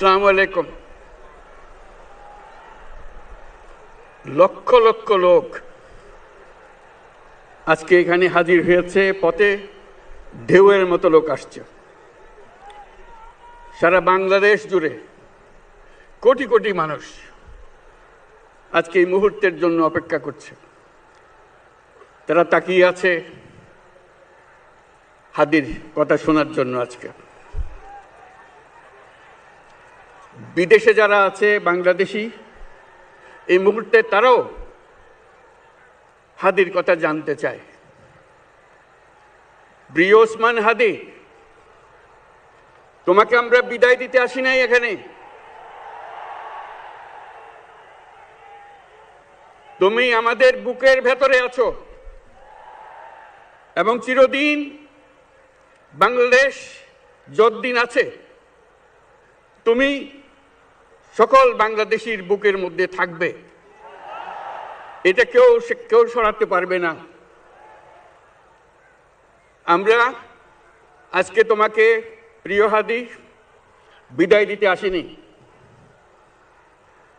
আসসালামু আলাইকুম। লক্ষ লক্ষ লোক আজকে এখানে হাজির হয়েছে, পথে ঢেউয়ের মতো লোক আসছে। সারা বাংলাদেশ জুড়ে কোটি কোটি মানুষ আজকে এই মুহূর্তের জন্য অপেক্ষা করছে। তারা তাকিয়ে আছে হাদির কথা শোনার জন্য। আজকে বিদেশে যারা আছে বাংলাদেশি, এই মুহূর্তে তারাও হাদির কথা জানতে চায়। প্রিয় ওসমান হাদি, তোমাকে আমরা বিদায় দিতে আসি নাই এখানে। তুমি আমাদের বুকের ভেতরে আছো এবং চিরদিন বাংলাদেশ যতদিন আছে তুমি সকল বাংলাদেশির বুকের মধ্যে থাকবে। এটা কেউ সরাতে পারবে না। আমরা আজকে তোমাকে প্রিয় হাদি বিদায় দিতে আসিনি।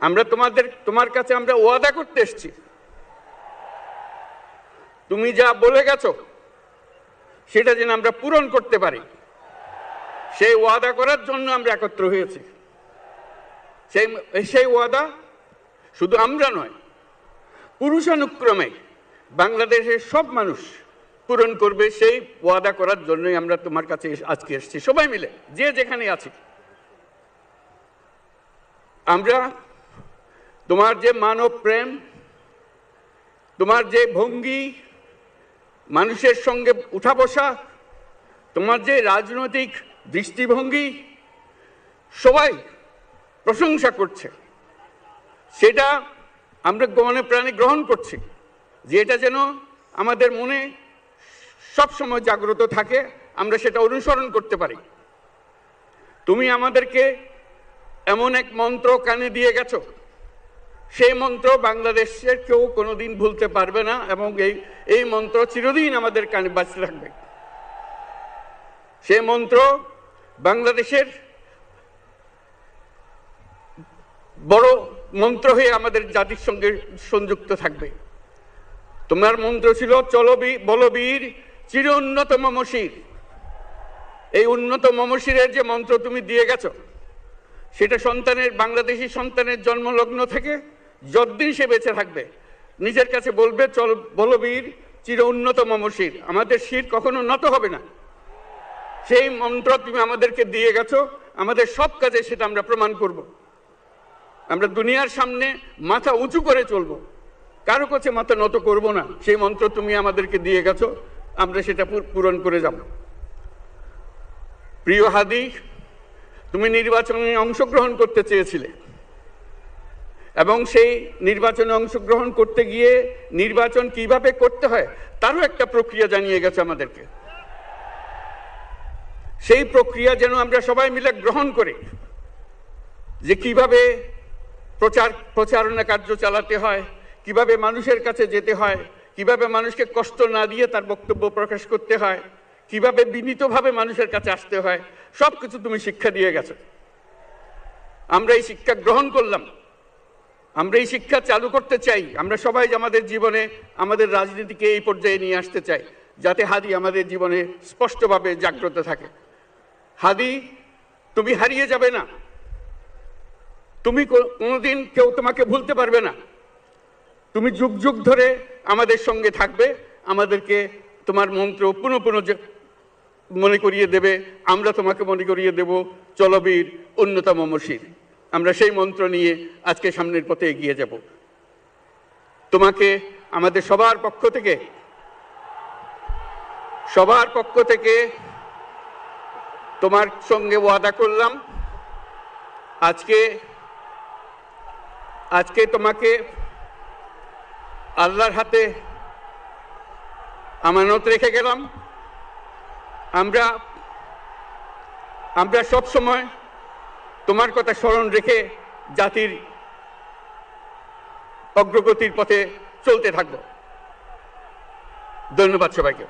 আমরা তোমার কাছে আমরা ওয়াদা করতে এসেছি। তুমি যা বলে গেছো সেটা যেন আমরা পূরণ করতে পারি, সেই ওয়াদা করার জন্য আমরা একত্র হয়েছি। সেই ওয়াদা শুধু আমরা নয়, পুরুষানুক্রমে বাংলাদেশের সব মানুষ পূরণ করবে। সেই ওয়াদা করার জন্যই আমরা তোমার কাছে আজকে এসেছি, সবাই মিলে যে যেখানে আছি। আমরা তোমার যে মানব প্রেম, তোমার যে ভঙ্গি, মানুষের সঙ্গে উঠা বসা, তোমার যে রাজনৈতিক দৃষ্টিভঙ্গি, সবাই প্রশংসা করছে। সেটা আমরা মনে প্রাণে গ্রহণ করছি, যে এটা যেন আমাদের মনে সবসময় জাগ্রত থাকে, আমরা সেটা অনুসরণ করতে পারি। তুমি আমাদেরকে এমন এক মন্ত্র কানে দিয়ে গেছো, সেই মন্ত্র বাংলাদেশের কেউ কোনোদিন ভুলতে পারবে না এবং এই মন্ত্র চিরদিন আমাদের কানে বাজতে থাকবে। সেই মন্ত্র বাংলাদেশের বড় মন্ত্র হয়ে আমাদের জাতির সঙ্গে সংযুক্ত থাকবে। তোমার মন্ত্র ছিল চলো বলবীর চির উন্নত মমশির। এই উন্নত মমশিরের যে মন্ত্র তুমি দিয়ে গেছো, সেটা বাংলাদেশি সন্তানের জন্মলগ্ন থেকে যতদিন সে বেঁচে থাকবে নিজের কাছে বলবে চল বলবীর চির উন্নত মমশির, আমাদের শির কখনো নত হবে না। সেই মন্ত্র তুমি আমাদেরকে দিয়ে গেছো, আমাদের সব কাজে সেটা আমরা প্রমাণ করব। আমরা দুনিয়ার সামনে মাথা উঁচু করে চলবো, কারো কাছে মাথা নত করব না। সেই মন্ত্র তুমি আমাদেরকে দিয়ে গেছো, আমরা সেটা পূরণ করে যাব। প্রিয় হাদি, তুমি নির্বাচনে অংশগ্রহণ করতে চেয়েছিলে এবং সেই নির্বাচনে অংশগ্রহণ করতে গিয়ে নির্বাচন কিভাবে করতে হয় তারও একটা প্রক্রিয়া জানিয়ে গেছে আমাদেরকে। সেই প্রক্রিয়া যেন আমরা সবাই মিলে গ্রহণ করি, যে কিভাবে প্রচারণা কার্য চালাতে হয়, কিভাবে মানুষের কাছে যেতে হয়, কিভাবে মানুষকে কষ্ট না দিয়ে তার বক্তব্য প্রকাশ করতে হয়, কিভাবে বিনীতভাবে মানুষের কাছে আসতে হয়, সব কিছু তুমি শিক্ষা দিয়ে গেছো। আমরা এই শিক্ষা গ্রহণ করলাম, আমরা এই শিক্ষা চালু করতে চাই। আমরা সবাই আমাদের জীবনে আমাদের রাজনীতিকে এই পর্যায়ে নিয়ে আসতে চাই, যাতে হাদি আমাদের জীবনে স্পষ্টভাবে জাগ্রত থাকে। হাদি, তুমি হারিয়ে যাবে না, তুমি কোনোদিন কেউ তোমাকে ভুলতে পারবে না। তুমি যুগ যুগ ধরে আমাদের সঙ্গে থাকবে, আমাদেরকে তোমার মন্ত্র পুনঃ পুনঃ মনে করিয়ে দেবে, আমরা তোমাকে মনে করিয়ে দেব চলবীর উন্নত মমশির। আমরা সেই মন্ত্র নিয়ে আজকে সামনের পথে এগিয়ে যাব। তোমাকে আমাদের সবার পক্ষ থেকে তোমার সঙ্গে ওয়াদা করলাম, আজকে তোমাকে আল্লাহর হাতে আমানত রেখে গেলাম। আমরা সব সময় তোমার কথা স্মরণ রেখে জাতির অগ্রগতির পথে চলতে থাকব। ধন্যবাদ সবাইকে।